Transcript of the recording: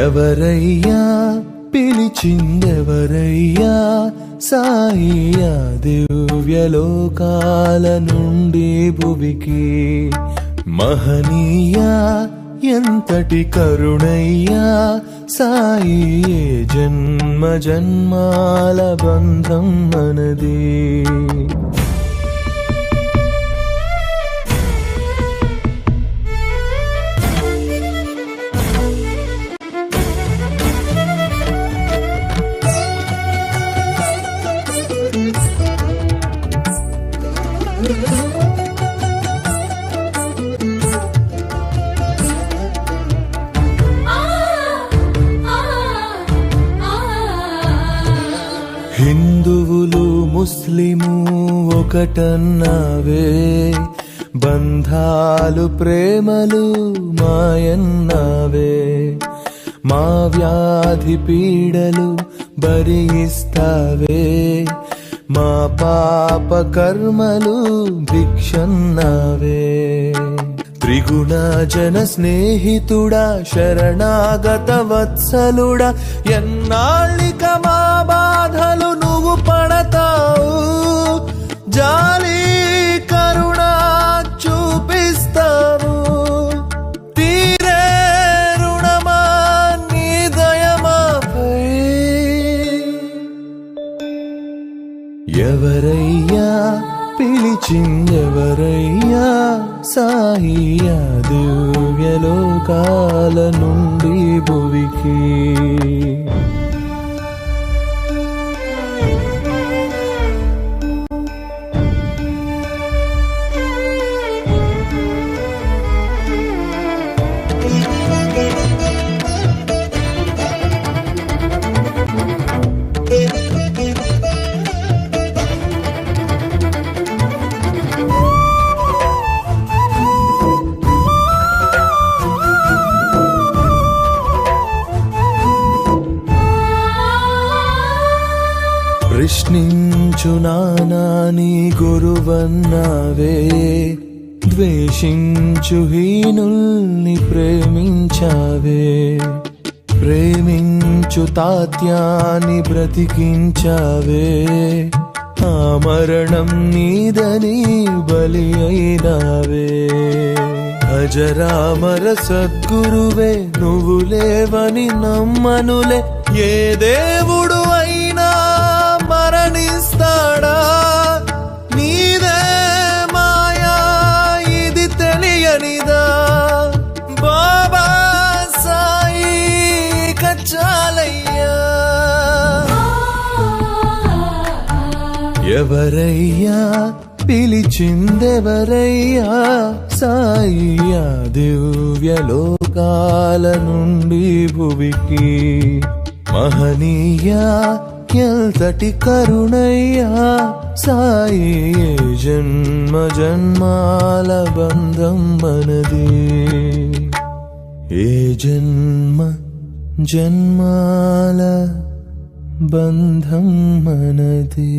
ఎవరయ్యా పిలిచిందెవరయ్యా సాయియా దివ్యలోకాల నుండి భువికి మహనీయా ఎంతటి కరుణయ్యా సాయి జన్మ జన్మాల బంధం మనది హిందువులు ముస్లిము ఒకటన్నావే బంధాలు ప్రేమలు మాయన్నావే మా వ్యాధి పీడలు భరిస్తావే మా పాప కర్మలు భిక్షన్నావే త్రిగుణ జన స్నేహితుడా శరణాగత వత్సలుడా ఎన్నాళ్ళిక మా బాధలు నువ్వు పడతావు జాలి కరుణ చూపిస్తావు తీరే రుణమా నీ దయమాపై ఎవరయ్యా పిలిచిందెవరయ్యా సాయియా దివ్యలోకాల నుండి భువికి ప్రశ్నించు నానాని గురువన్నావే ద్వేషించు హీనుల్ని ప్రేమించావే ప్రేమించు తాత్యాన్ని బ్రతికించావే ఆ మరణం నీదని బలి అయినావే అజరామర సద్గురువే నువ్వు లేవని నమ్మనులే ఏ దేవుడు అయినా మరణిస్తాడా నీదే మాయా ఇది తెలియనిదా బాబా సాయి కచ్చాలయ్యా ఎవరయ్యా పిలిచిందెవరయ్యా సాయియా దివ్యలోకాల నుండి భువికి మహనీయా ఎంతటి కరుణయ్యా సాయి జన్మ జన్మాల బంధం మనది ఏ జన్మ జన్మాల బంధం మనది